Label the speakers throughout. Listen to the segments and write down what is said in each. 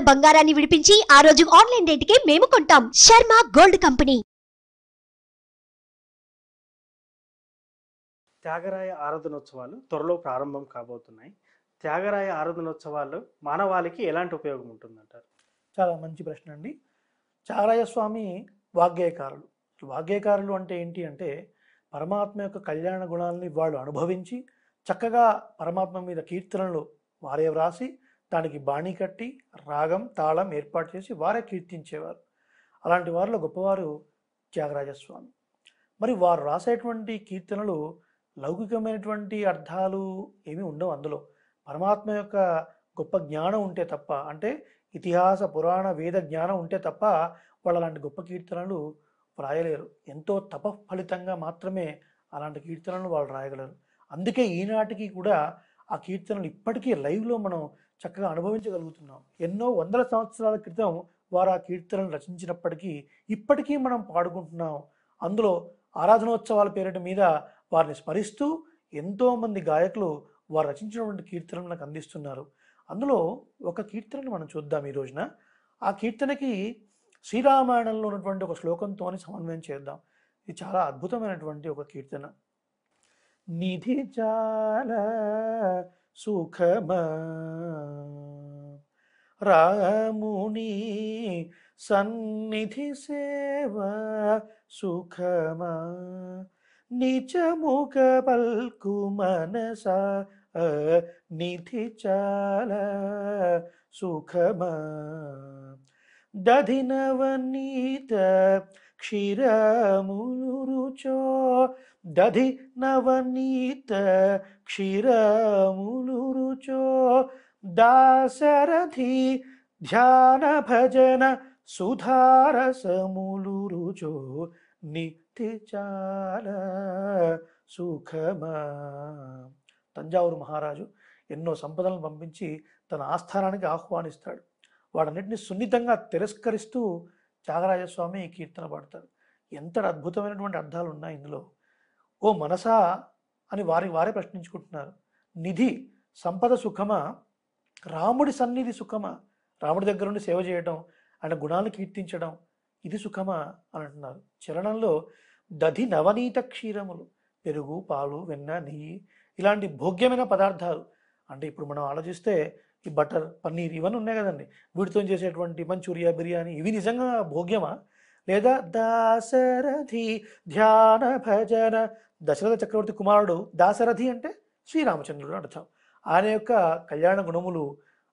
Speaker 1: బంగారాన్ని విడిపించి ఆ రోజు ఆన్లైన్ రేటుకే మేము కొంటాం. Sharma gold company.
Speaker 2: త్యాగరాయ ఆరాధనోత్సవాలు త్వరలో ప్రారంభం కాబోతున్నాయి. త్యాగరాయ ఆరాధనోత్సవాలు మానవాళికి ఎలాంటి ఉపయోగం ఉంటుందంటారు?
Speaker 3: చాలా మంచి ప్రశ్న అండి. త్యాగరాయ స్వామి వాగ్గేయకారులు. వాగ్గేయకారులు అంటే ఏంటి అంటే పరమాత్మ యొక్క కళ్యాణ గుణాలని వాళ్ళు అనుభవించి చక్కగా పరమాత్మ మీద కీర్తనలు వారే వ్రాసి దానికి బాణీ కట్టి రాగం తాళం ఏర్పాటు చేసి వారే కీర్తించేవారు. అలాంటి వారిలో గొప్పవారు త్యాగరాజస్వామి. మరి వారు రాసేటువంటి కీర్తనలు లౌకికమైనటువంటి అర్థాలు ఏమీ ఉండవు. అందులో పరమాత్మ యొక్క గొప్ప జ్ఞానం ఉంటే తప్ప, అంటే ఇతిహాస పురాణ వేద జ్ఞానం ఉంటే తప్ప వాళ్ళు అలాంటి గొప్ప కీర్తనలు వ్రాయలేరు. ఎంతో తపఫలితంగా మాత్రమే అలాంటి కీర్తనలు వాళ్ళు రాయగలరు. అందుకే ఈనాటికి కూడా ఆ కీర్తనలు ఇప్పటికీ లైవ్లో మనం చక్కగా అనుభవించగలుగుతున్నాం. ఎన్నో వందల సంవత్సరాల క్రితం వారు ఆ కీర్తనలు రచించినప్పటికీ ఇప్పటికీ మనం పాడుకుంటున్నాం. అందులో ఆరాధనోత్సవాల పేరిట మీద వారిని స్మరిస్తూ ఎంతోమంది గాయకులు వారు రచించినటువంటి కీర్తనలు మనకు అందిస్తున్నారు. అందులో ఒక కీర్తనను మనం చూద్దాం ఈ రోజున. ఆ కీర్తనకి శ్రీరామాయణంలో ఉన్నటువంటి ఒక శ్లోకంతో సమన్వయం చేద్దాం. ఇది చాలా అద్భుతమైనటువంటి ఒక కీర్తన. నిధి చాలా సుఖమా రాముని సన్నిధి సేవ సుఖమా నిజముఖ పల్కు మనస నిధి చాలా సుఖమా దధి నవనీత క్షీరములు రుచో దధి నవనీత క్షీరములు రుచో దాశరథి ధ్యాన భజన సుధారసములు రుచో నిధి చాలా సుఖమా. తంజావూరు మహారాజు ఎన్నో సంపదలను పంపించి తన ఆస్థానానికి ఆహ్వానిస్తాడు. వాటన్నిటిని సున్నితంగా తిరస్కరిస్తూ త్యాగరాజస్వామి కీర్తన పాడతారు. ఎంత అద్భుతమైనటువంటి అర్థాలు ఉన్నాయి ఇందులో. ఓ మనసా అని వారే ప్రశ్నించుకుంటున్నారు. నిధి సంపద సుఖమా, రాముడి సన్నిధి సుఖమా, రాముడి దగ్గర నుండి సేవ చేయడం, ఆయన గుణాలను కీర్తించడం, ఇది సుఖమా అని అంటున్నారు. చరణంలో దధి నవనీత క్షీరములు, పెరుగు పాలు వెన్న నెయ్యి ఇలాంటి భోగ్యమైన పదార్థాలు, అంటే ఇప్పుడు మనం ఆలోచిస్తే ఈ బటర్ పన్నీర్ ఇవన్నీ ఉన్నాయి కదండి, వీటితో చేసేటువంటి మంచూరియా బిర్యానీ ఇవి నిజంగా భోగ్యమా? లేదా దాశరథి ధ్యాన భజన, దశరథ చక్రవర్తి కుమారుడు దాశరథి అంటే శ్రీరామచంద్రుడు అర్థం. ఆయన యొక్క కళ్యాణ గుణములు,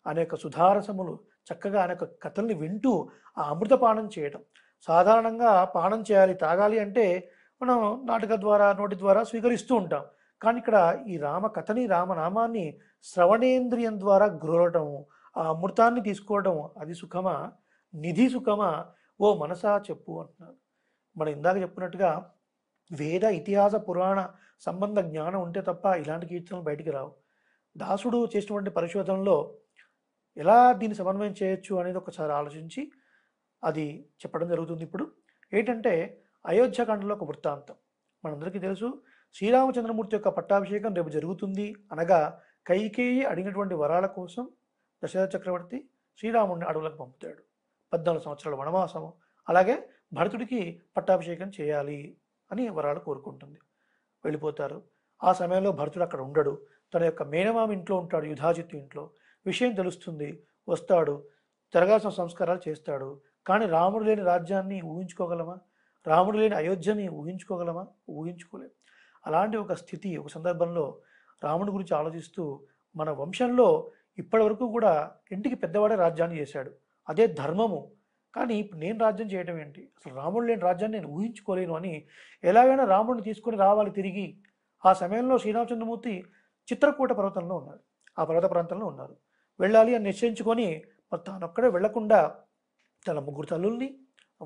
Speaker 3: ఆయన యొక్క సుధారసములు, చక్కగా ఆయన యొక్క కథల్ని వింటూ ఆ అమృతపానం చేయటం. సాధారణంగా పానం చేయాలి, తాగాలి అంటే మనం నాటక ద్వారా నోటి ద్వారా స్వీకరిస్తూ ఉంటాం. కానీ ఇక్కడ ఈ రామ కథని రామనామాన్ని శ్రవణేంద్రియం ద్వారా గ్రోలటం, ఆ అమృతాన్ని తీసుకోవడం, అది సుఖమా, నిధి సుఖమా, ఓ మనసా చెప్పు అంటున్నారు. మనం ఇందాక చెప్పినట్టుగా వేద ఇతిహాస పురాణ సంబంధ జ్ఞానం ఉంటే తప్ప ఇలాంటి కీర్తనలు బయటికి రావు. దాసుడు చేసినటువంటి పరిశోధనలో ఎలా దీన్ని సమన్వయం చేయొచ్చు అనేది ఒకసారి ఆలోచించి అది చెప్పడం జరుగుతుంది. ఇప్పుడు ఏంటంటే అయోధ్యకాండలో ఒక వృత్తాంతం మనందరికీ తెలుసు. శ్రీరామచంద్రమూర్తి యొక్క పట్టాభిషేకం రేపు జరుగుతుంది అనగా కైకేయి అడిగినటువంటి వరాల కోసం దశరథ చక్రవర్తి శ్రీరాముడిని అడవులకు పంపుతాడు. 14 సంవత్సరాల వనవాసము, అలాగే భరతుడికి పట్టాభిషేకం చేయాలి అని వరాలు కోరుకుంటుంది. వెళ్ళిపోతారు. ఆ సమయంలో భరతుడు అక్కడ ఉండడు, తన యొక్క మేనమామ ఇంట్లో ఉంటాడు, యుధాజిత్తు ఇంట్లో. విషయం తెలుస్తుంది, వస్తాడు, జరగాల్సిన సంస్కారాలు చేస్తాడు. కానీ రాముడు లేని రాజ్యాన్ని ఊహించుకోగలమా? రాముడు లేని అయోధ్యని ఊహించుకోగలమా? ఊహించుకోలేం. అలాంటి ఒక స్థితి, ఒక సందర్భంలో రాముడి గురించి ఆలోచిస్తూ మన వంశంలో ఇప్పటి వరకు కూడా ఇంటికి పెద్దవాడే రాజ్యాన్ని చేశాడు, అదే ధర్మము. కానీ ఇప్పుడు నేను రాజ్యం చేయడం ఏంటి, అసలు రాముడు లేని రాజ్యాన్ని నేను ఊహించుకోలేను అని ఎలాగైనా రాముడిని తీసుకొని రావాలి తిరిగి. ఆ సమయంలో శ్రీరామచంద్రమూర్తి చిత్రకూట పర్వతంలో ఉన్నారు, ఆ పర్వత ప్రాంతంలో ఉన్నారు. వెళ్ళాలి అని నిశ్చయించుకొని మరి తానొక్కడే వెళ్లకుండా తన 3 తల్లుల్ని,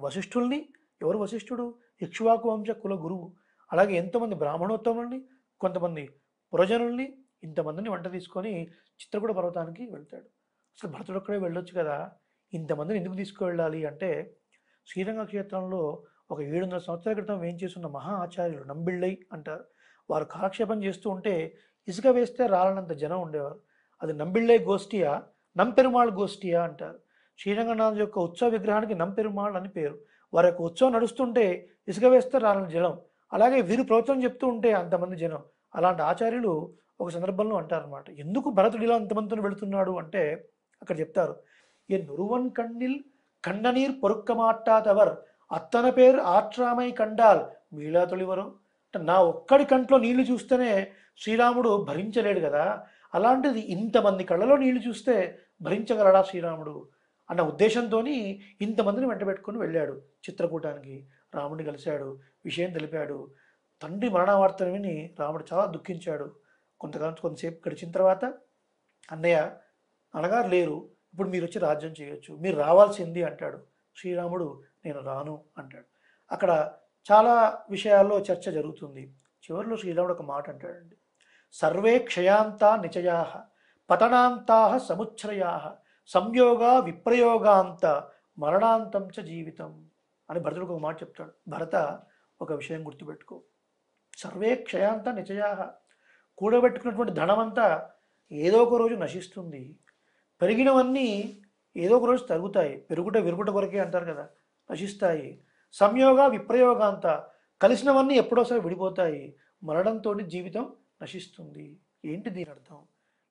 Speaker 3: వశిష్ఠుల్ని, ఎవరు వశిష్ఠుడు ఇక్ష్వాకు వంశ కుల గురువు, అలాగే ఎంతోమంది బ్రాహ్మణోత్తముల్ని, కొంతమంది పురజనుల్ని, ఇంతమందిని వంట తీసుకొని చిత్రకూట పర్వతానికి వెళ్తాడు. అసలు భరతుడు ఒక్కడే వెళ్ళొచ్చు కదా, ఇంతమందిని ఎందుకు తీసుకువెళ్ళాలి అంటే శ్రీరంగ క్షేత్రంలో ఒక 700 సంవత్సరాల క్రితం వేయించేస్తున్న మహా ఆచార్యులు నంబిళ్ళై అంటారు. వారు కాలక్షేపం చేస్తూ ఉంటే ఇసుక వేస్తే రాలనంత జనం ఉండేవారు. అది నంబిళ్ళై గోష్ఠియా, నంపెరుమాళ్ గోష్ఠియా అంటారు. శ్రీరంగనాథ్ యొక్క ఉత్సవ విగ్రహానికి నంపెరుమాళ్ అని పేరు. వారి యొక్క ఉత్సవం నడుస్తుంటే ఇసుక వేస్తే రాలని జనం, అలాగే వీరు ప్రవచనం చెప్తూ ఉంటే అంతమంది జనం. అలాంటి ఆచార్యులు ఒక సందర్భంలో అంటారనమాట, ఎందుకు భరతుడు ఇలా అంతమందితో వెళుతున్నాడు అంటే అక్కడ చెప్తారు, ఏ నురువన్ కண்ணில் కన్ననీర్ పొరుక్క మాట్టాదవర్ అత్తన పేరు ఆట్రామై కండాల్ మీలా తొలివరు. అంటే నా ఒక్కడి కంట్లో నీళ్లు చూస్తేనే శ్రీరాముడు భరించలేడు కదా, అలాంటిది ఇంతమంది కళ్ళలో నీళ్లు చూస్తే భరించగలడా శ్రీరాముడు అన్న ఉద్దేశంతో ఇంతమందిని వెంట పెట్టుకుని వెళ్ళాడు చిత్రకూటానికి. రాముడిని కలిశాడు, విషయం తెలిపాడు. తండ్రి మరణ వార్తను విని రాముడు చాలా దుఃఖించాడు. కొంతసేపు గడిచిన తర్వాత, అన్నయ్య అనగారు లేరు, ఇప్పుడు మీరు వచ్చి రాజ్యం చేయొచ్చు, మీరు రావాల్సింది అంటాడు. శ్రీరాముడు నేను రాను అంటాడు. అక్కడ చాలా విషయాల్లో చర్చ జరుగుతుంది. చివరిలో శ్రీరాముడు ఒక మాట అంటాడండి, సర్వే క్షయాంతా నిచయా పతనాంతా సముచ్ఛ్రయా సంయోగా విప్రయోగాంత మరణాంతం చ జీవితం అని భరతుడికి ఒక మాట చెప్తాడు. భరత, ఒక విషయం గుర్తుపెట్టుకో, సర్వే క్షయాంత నిచయా, కూడబెట్టుకున్నటువంటి ధనమంతా ఏదో ఒక రోజు నశిస్తుంది, పెరిగినవన్నీ ఏదో ఒక రోజు తరుగుతాయి, పెరుగుట విరుగుట కొరకే అంటారు కదా, నశిస్తాయి. సంయోగ విప్రయోగాంత, కలిసినవన్నీ ఎప్పుడోసారి విడిపోతాయి, మరణంతో జీవితం నశిస్తుంది. ఏంటి దీని అర్థం?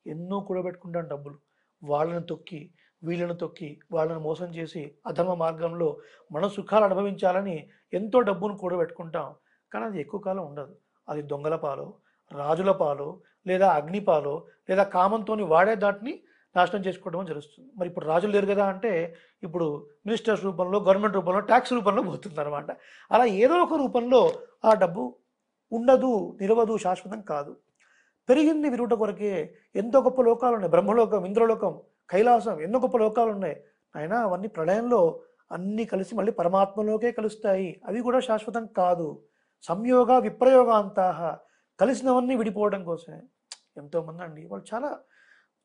Speaker 3: ఎన్నో కూడబెట్టుకుంటాం డబ్బులు, వాళ్ళని తొక్కి వీళ్ళని తొక్కి వాళ్ళని మోసం చేసి అధర్మ మార్గంలో మన సుఖాలు అనుభవించాలని ఎంతో డబ్బును కూడబెట్టుకుంటాం. కానీ అది ఎక్కువ కాలం ఉండదు. అది దొంగల పాలో, రాజుల పాలో, లేదా అగ్నిపాలో, లేదా కామంతో వాడే దాటిని నాశనం చేసుకోవడం జరుగుతుంది. మరి ఇప్పుడు రాజులు లేరు కదా అంటే ఇప్పుడు మినిస్టర్స్ రూపంలో, గవర్నమెంట్ రూపంలో, ట్యాక్స్ రూపంలో పోతుంది అనమాట. అలా ఏదో ఒక రూపంలో ఆ డబ్బు ఉండదు, నిలవదు, శాశ్వతం కాదు. పెరిగింది విరుగుట కొరకే. ఎంతో గొప్ప లోకాలు ఉన్నాయి, బ్రహ్మలోకం, ఇంద్రలోకం, కైలాసం, ఎన్నో గొప్ప లోకాలు ఉన్నాయి. అయినా అవన్నీ ప్రళయంలో అన్నీ కలిసి మళ్ళీ పరమాత్మలోకే కలుస్తాయి, అవి కూడా శాశ్వతం కాదు. సంయోగ విప్రయోగాంతా, కలిసినవన్నీ విడిపోవడం కోసమే. ఎంతోమంది అండి వాళ్ళు చాలా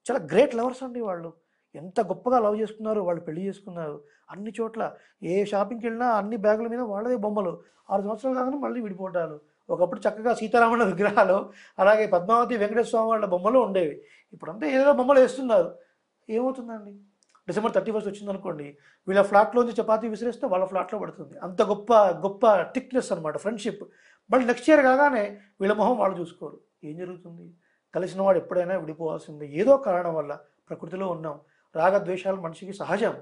Speaker 3: చాలా గ్రేట్ లవర్స్ అండి. వాళ్ళు ఎంత గొప్పగా లవ్ చేసుకున్నారు, వాళ్ళు పెళ్లి చేసుకున్నారు. అన్ని చోట్ల ఏ షాపింగ్కి వెళ్ళినా అన్ని బ్యాగుల మీద వాళ్ళదే బొమ్మలు. 6 సంవత్సరాలు కాగానే మళ్ళీ విడిపోవటాలు. ఒకప్పుడు చక్కగా సీతారామణ విగ్రహాలు, అలాగే పద్మావతి వెంకటేశ్వర స్వామి వాళ్ళ బొమ్మలు ఉండేవి. ఇప్పుడంతా ఏదో బొమ్మలు వేస్తున్నారు. ఏమవుతుందండి? December 31 వచ్చిందనుకోండి, వీళ్ళ ఫ్లాట్లోంచి చపాతీ విసిరేస్తే వాళ్ళ ఫ్లాట్లో పడుతుంది. అంత గొప్ప గొప్ప థిక్నెస్ అనమాట ఫ్రెండ్షిప్. మళ్ళీ నెక్స్ట్ ఇయర్ కాగానే వీళ్ళ మొహం వాళ్ళు చూసుకోరు. ఏం జరుగుతుంది? కలిసిన వాడు ఎప్పుడైనా విడిపోవాల్సిందే, ఏదో కారణం వల్ల. ప్రకృతిలో ఉన్నాం, రాగద్వేషాలు మనిషికి సహజం.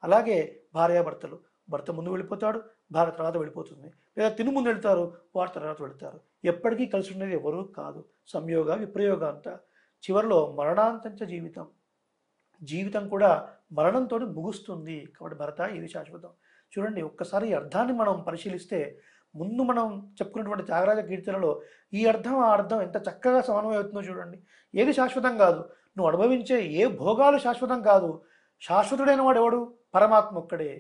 Speaker 3: అలాగే భార్యాభర్తలు, భర్త ముందు వెళ్ళిపోతాడు, భార్య తర్వాత వెళ్ళిపోతుంది, లేదా తిను ముందు వెళ్తారు, వారి తర్వాత వెళ్తారు. ఎప్పటికీ కలిసి ఉండేది ఎవరూ కాదు. సంయోగ విప్రయోగాంత, చివరిలో మరణాంతంచ జీవితం, జీవితం కూడా మరణంతో ముగుస్తుంది. కాబట్టి భరత ఇది శాశ్వతం. చూడండి, ఒక్కసారి ఈ అర్థాన్ని మనం పరిశీలిస్తే, ముందు మనం చెప్పుకున్నటువంటి త్యాగరాజ కీర్తనలో ఈ అర్థం ఆ అర్థం ఎంత చక్కగా సమన్వయం అవుతుందో చూడండి. ఏది శాశ్వతం కాదు, నువ్వు అనుభవించే ఏ భోగాలు శాశ్వతం కాదు. శాశ్వతుడైన వాడు ఎవడు? పరమాత్మ ఒక్కడే.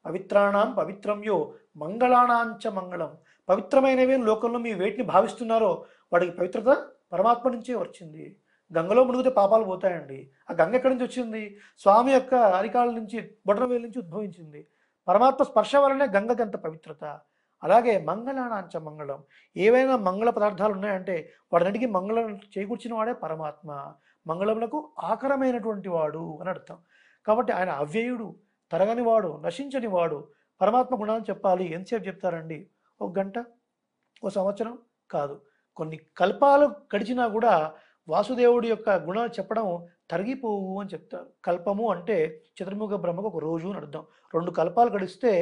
Speaker 3: పవిత్రాణం పవిత్రంయో మంగళానాంచ మంగళం. పవిత్రమైనవి లోకంలో మీ వేటిని భావిస్తున్నారో వాడికి పవిత్రత పరమాత్మ నుంచే వచ్చింది. గంగలో మునిగితే పాపాలు పోతాయండి. ఆ గంగ ఎక్కడి నుంచి వచ్చింది? స్వామి యొక్క అరికాళ్ళ నుంచి, బొటనవేలు నుంచి ఉద్భవించింది. పరమాత్మ స్పర్శ వలనే గంగకి అంత పవిత్రత. అలాగే మంగళానాంచ మంగళం, ఏవైనా మంగళ పదార్థాలు ఉన్నాయంటే వాడన్నిటికీ మంగళం చేకూర్చిన వాడే పరమాత్మ. మంగళములకు ఆకరమైనటువంటి వాడు అని అర్థం. కాబట్టి ఆయన అవ్యయుడు, తరగని వాడు, నశించని వాడు. పరమాత్మ గుణాలు చెప్పాలి, ఎంతసేపు చెప్తారండి? 1 గంట, 1 సంవత్సరం కాదు, కొన్ని కల్పాలు గడిచినా కూడా వాసుదేవుడి యొక్క గుణాలు చెప్పడం తరిగిపోవు అని చెప్తారు. కల్పము అంటే చతుర్ముఖ బ్రహ్మకు ఒక రోజు అని అర్థం. 2 కల్పాలు గడిస్తే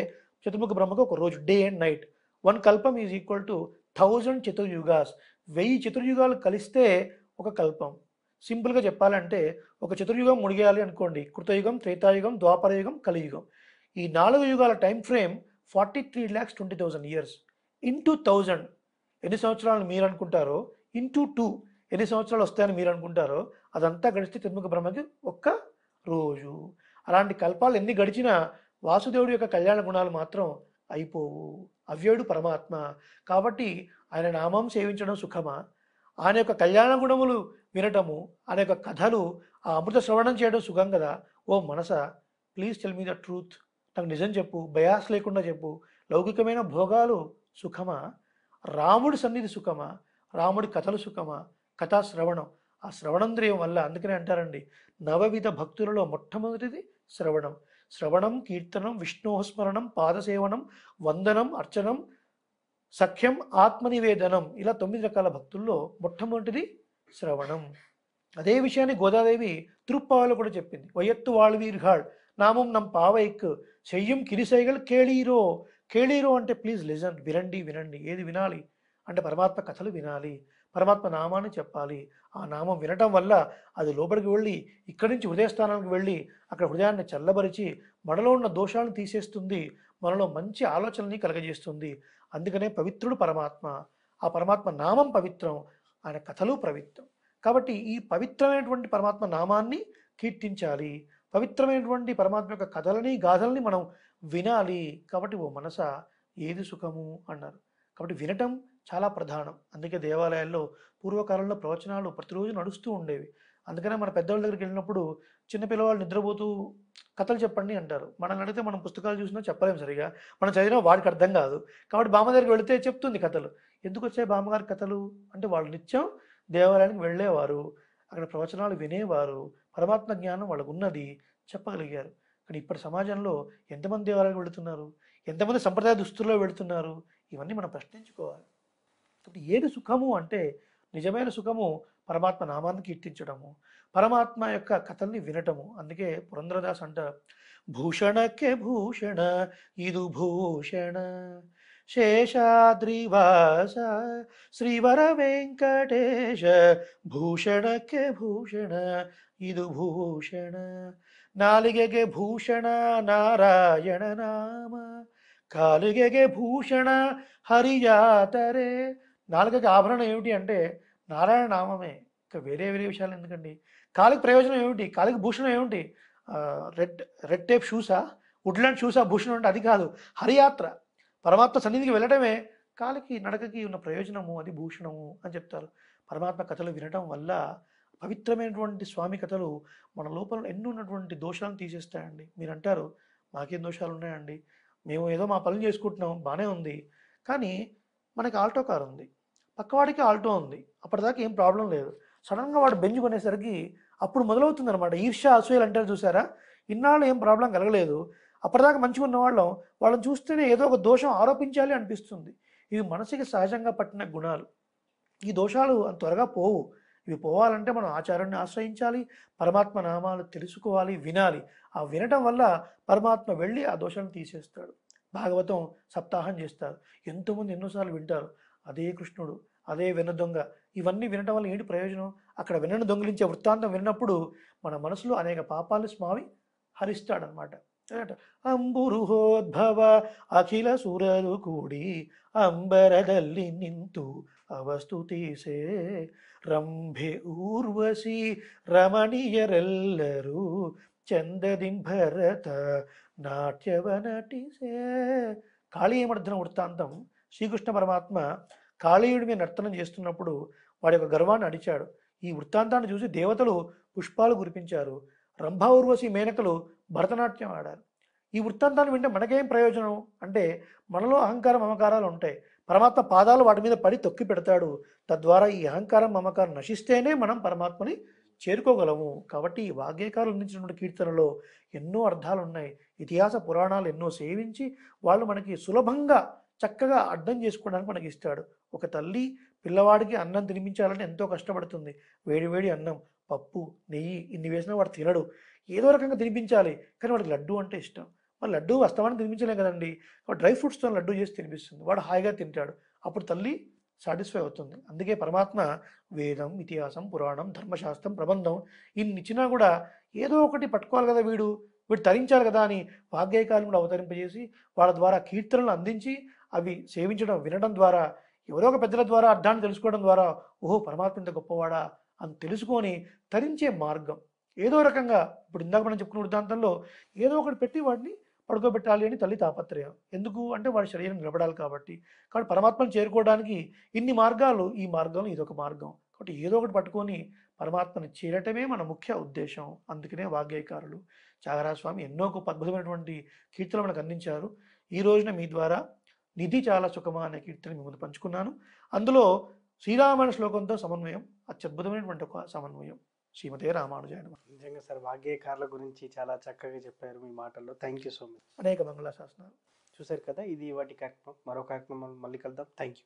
Speaker 3: చతుర్ముఖ బ్రహ్మకు ఒక రోజు, డే అండ్ నైట్. 1 కల్పం ఈజ్ ఈక్వల్ టు 1000 చతుర్యుగాస్. 1000 చతుర్యుగాలు కలిస్తే ఒక కల్పం. సింపుల్గా చెప్పాలంటే ఒక చతుర్యుగం ముడిగేయాలి అనుకోండి, కృతయుగం, త్రేతాయుగం, ద్వాపరయుగం, కలియుగం. ఈ 4 యుగాల టైం ఫ్రేమ్ 43,20,000 ఇయర్స్. ఇంటూ 1000 ఎన్ని సంవత్సరాలు మీరు అనుకుంటారో, ఇంటూ 2 ఎన్ని సంవత్సరాలు వస్తాయని మీరు అనుకుంటారో, అదంతా గడిస్తే చతుర్ముఖ బ్రహ్మకి ఒక్క రోజు. అలాంటి కల్పాలు ఎన్ని గడిచినా వాసుదేవుడి యొక్క కళ్యాణ గుణాలు మాత్రం అయిపోవు. అవ్యయుడు పరమాత్మ. కాబట్టి ఆయన నామం సేవించడం సుఖమా, ఆయన యొక్క కళ్యాణ గుణములు వినటము, ఆయన యొక్క కథలు, ఆ అమృత శ్రవణం చేయడం సుఖం కదా. ఓ మనసా, please tell me the truth. నాకు నిజం చెప్పు, బయాస్ లేకుండా చెప్పు. లౌకికమైన భోగాలు సుఖమా, రాముడి సన్నిధి సుఖమా, రాముడి కథలు సుఖమా, కథా శ్రవణం. ఆ శ్రవణంద్రియం వల్ల, అందుకనే అంటారండి, 9 భక్తులలో మొట్టమొదటిది శ్రవణం. శ్రవణం, కీర్తనం, విష్ణోస్మరణం, పాదసేవనం, వందనం, అర్చనం, సఖ్యం, ఆత్మనివేదనం, ఇలా 9 రకాల భక్తుల్లో మొట్టమొదటిది శ్రవణం. అదే విషయాన్ని గోదాదేవి తిరుప్పావలో కూడా చెప్పింది. వయత్తు వాళ్వీర్గాళ్ నామం నం పావైక్ చెయ్యం కిరిసైగల్ కేళీరో. కేళీరో అంటే ప్లీజ్ లిజన్, వినండి వినండి. ఏది వినాలి అంటే పరమాత్మ కథలు వినాలి, పరమాత్మ నామాన్ని చెప్పాలి. ఆ నామం వినటం వల్ల అది లోపలికి వెళ్ళి ఇక్కడి నుంచి హృదయస్థానానికి వెళ్ళి అక్కడ హృదయాన్ని చల్లబరిచి మనలో ఉన్న దోషాలను తీసేస్తుంది, మనలో మంచి ఆలోచనని కలగజేస్తుంది. అందుకనే పవిత్రుడు పరమాత్మ. ఆ పరమాత్మ నామం పవిత్రం, ఆయన కథలు పవిత్రం. కాబట్టి ఈ పవిత్రమైనటువంటి పరమాత్మ నామాన్ని కీర్తించాలి, పవిత్రమైనటువంటి పరమాత్మ యొక్క కథలని గాథల్ని మనం వినాలి. కాబట్టి ఓ మనస ఏది సుఖము అన్నారు. కాబట్టి వినటం చాలా ప్రధానం. అందుకే దేవాలయాల్లో పూర్వకాలంలో ప్రవచనాలు ప్రతిరోజు నడుస్తూ ఉండేవి. అందుకనే మన పెద్దవాళ్ళ దగ్గరికి వెళ్ళినప్పుడు చిన్న పిల్లవాళ్ళు నిద్రపోతూ కథలు చెప్పండి అంటారు. మనం అడిగితే మనం పుస్తకాలు చూసినా చెప్పలేము సరిగా, మనం చదివినా వాడికి అర్థం కాదు. కాబట్టి బామ్మ దగ్గరికి వెళితే చెప్తుంది కథలు. ఎందుకు వచ్చాయి బామ్మగారి కథలు అంటే వాళ్ళు నిత్యం దేవాలయానికి వెళ్ళేవారు, అక్కడ ప్రవచనాలు వినేవారు, పరమాత్మ జ్ఞానం వాళ్ళకు ఉన్నది, చెప్పగలిగారు. కానీ ఇప్పటి సమాజంలో ఎంతమంది దేవాలయానికి వెళుతున్నారు, ఎంతమంది సంప్రదాయ దుస్తుల్లో వెళుతున్నారు, ఇవన్నీ మనం ప్రశ్నించుకోవాలి. కాబట్టి ఏది సుఖము అంటే నిజమైన సుఖము పరమాత్మ నామాన్ని కీర్తించడము, పరమాత్మ యొక్క కథల్ని వినటము. అందుకే పురంధరదాస్ అంటారు, భూషణకే భూషణ ఇది భూషణ శేషాద్రివాస శ్రీవర వెంకటేశ ಭೂಷಣಕ್ಕೆ ಭೂಷಣ ಇದು ಭೂಷಣ ನಾಲಿಗೆಗೆ ಭೂಷಣ ನಾರಾಯಣ ನಾಮ కాలిగెగే భూషణ హరియాతరే. నాలుగకి ఆభరణం ఏమిటి అంటే నారాయణ నామమే, ఇంకా వేరే వేరే విషయాలు ఎందుకండి. కాలికి ప్రయోజనం ఏమిటి, కాలికి భూషణం ఏమిటి, రెడ్ టేప్ షూసా, వుడ్లాండ్ షూసా భూషణం అంటే అది కాదు. హరియాత్ర, పరమాత్మ సన్నిధికి వెళ్ళటమే కాలికి నడకకి ఉన్న ప్రయోజనము, అది భూషణము అని చెప్తారు. పరమాత్మ కథలు వినటం వల్ల పవిత్రమైనటువంటి స్వామి కథలు మన లోపల ఎన్నో ఉన్నటువంటి దోషాలను తీసేస్తాయండి. మీరు అంటారు మాకేం దోషాలు ఉన్నాయండి, మేము ఏదో మా పనులు చేసుకుంటున్నాం బాగానే ఉంది, కానీ మనకి ఆల్టో కార్ ఉంది, పక్కవాడికి ఆల్టో ఉంది, అప్పటిదాకా ఏం ప్రాబ్లం లేదు. సడన్గా వాడు బెంజ్ కొనేసరికి అప్పుడు మొదలవుతుంది అనమాట ఈర్ష్య అసూయలు అంటారు చూసారా. ఇన్నాళ్ళు ఏం ప్రాబ్లం కలగలేదు, అప్పటిదాకా మంచిగా ఉన్న వాళ్ళని చూస్తేనే ఏదో ఒక దోషం ఆరోపించాలి అనిపిస్తుంది. ఇవి మనసుకి సహజంగా పట్టిన గుణాలు. ఈ దోషాలు అంత త్వరగా పోవు. ఇవి పోవాలంటే మనం ఆచారాన్ని ఆశ్రయించాలి, పరమాత్మ నామాలు తెలుసుకోవాలి, వినాలి. ఆ వినటం వల్ల పరమాత్మ వెళ్ళి ఆ దోషాన్ని తీసేస్తాడు. భాగవతం సప్తాహం చేస్తారు, ఎంతోమంది ఎన్నోసార్లు వింటారు, అదే కృష్ణుడు, అదే వెన్న దొంగ. ఇవన్నీ వినటం వల్ల ఏంటి ప్రయోజనం? అక్కడ వెన్నను దొంగిలించే వృత్తాంతం విన్నప్పుడు మన మనసులో అనేక పాపాలను స్వామి హరిస్తాడనమాట. ಅಂಬುರುಹೋದ್ಭವ ಅಖಿಲ ಸುರರು ಕೂಡಿ ಅಂಬರದಲ್ಲಿ ನಿಂತು ಅವಸ್ತುತಿಸೆ ರಂಭೆ ಊರ್ವಶಿ ರಮಣೀಯರೆಲ್ಲರೂ ಚಂದದಿಂ ಭರತ నాట్యవ నటిసే. కాళీయమర్దన వృత్తాంతం. శ్రీకృష్ణ పరమాత్మ కాళీయుడి మీద నర్తనం చేస్తున్నప్పుడు వాడి యొక్క గర్వాన్ని అడిచాడు. ఈ వృత్తాంతాన్ని చూసి దేవతలు పుష్పాలు కురిపించారు, రంభా ఊర్వశి మేనకలు భరతనాట్యం ఆడారు. ఈ వృత్తాంతాన్ని వింటే మనకేం ప్రయోజనం అంటే మనలో అహంకారం మమకారాలు ఉంటాయి, పరమాత్మ పాదాలు వాటి మీద పడి తొక్కి పెడతాడు. తద్వారా ఈ అహంకారం మమకారం నశిస్తేనే మనం పరమాత్మని చేరుకోగలము. కాబట్టి ఈ వాగ్గేయకారులు అందించినటువంటి కీర్తనలో ఎన్నో అర్థాలు ఉన్నాయి. ఇతిహాస పురాణాలు ఎన్నో సేవించి వాళ్ళు మనకి సులభంగా చక్కగా అర్థం చేసుకోవడానికి మనకి ఇస్తాడు. ఒక తల్లి పిల్లవాడికి అన్నం తినిపించాలంటే ఎంతో కష్టపడుతుంది. వేడి వేడి అన్నం, పప్పు, నెయ్యి ఇన్ని వేసినా వాడు తినడు, ఏదో రకంగా తినిపించాలి. కానీ వాడికి లడ్డు అంటే ఇష్టం. మరి లడ్డు వాస్తవాన్ని తినిపించలేం కదండి, డ్రై ఫ్రూట్స్తో లడ్డు చేసి తినిపిస్తుంది, వాడు హాయిగా తింటాడు. అప్పుడు తల్లి సాటిస్ఫై అవుతుంది. అందుకే పరమాత్మ వేదం, ఇతిహాసం, పురాణం, ధర్మశాస్త్రం, ప్రబంధం ఇన్ని ఇచ్చినా కూడా ఏదో ఒకటి పట్టుకోవాలి కదా, వీడు తరించాలి కదా అని వాగ్గేయకాలను కూడా అవతరింపజేసి వాళ్ళ ద్వారా కీర్తనలు అందించి అవి సేవించడం, వినడం ద్వారా, ఎవరో ఒక పెద్దల ద్వారా అర్థాన్ని తెలుసుకోవడం ద్వారా ఓహో పరమాత్మ ఇంత గొప్పవాడా అని తెలుసుకొని తరించే మార్గం. ఏదో రకంగా ఇప్పుడు ఇందాక మనం చెప్పుకున్న వృత్తాంతంలో ఏదో ఒకటి పెట్టి వాడిని పడుకోబెట్టాలి అని తల్లి తాపత్రయం. ఎందుకు అంటే వాడి శరీరం నిలబడాలి కాబట్టి. కాబట్టి పరమాత్మను చేరుకోవడానికి ఇన్ని మార్గాలు, ఈ మార్గంలో ఇదొక మార్గం. కాబట్టి ఏదో ఒకటి పట్టుకొని పరమాత్మని చేరటమే మన ముఖ్య ఉద్దేశం. అందుకనే వాగ్గేయకారులు త్యాగరాజ స్వామి ఎన్నో గొప్ప అద్భుతమైనటువంటి కీర్తనలు మనకు అందించారు. ఈ రోజున మీ ద్వారా నిధి చాలా సుఖమా అనే కీర్తన మీ ముందు పంచుకున్నాను. అందులో శ్రీరామాయణ శ్లోకంతో సమన్వయం, అత్యద్భుతమైనటువంటి ఒక సమన్వయం. శ్రీమతే రామానుజాయ నమః.
Speaker 2: నిజంగా సార్ వాగ్గేయకారుల గురించి చాలా చక్కగా చెప్పారు మీ మాటల్లో. Thank you so much.
Speaker 3: అనేక మంగళ శాసనాలు.
Speaker 2: చూశారు కదా, ఇది వాటి కార్యక్రమం. మరో కార్యక్రమం మళ్ళీ కలుద్దాం. Thank you.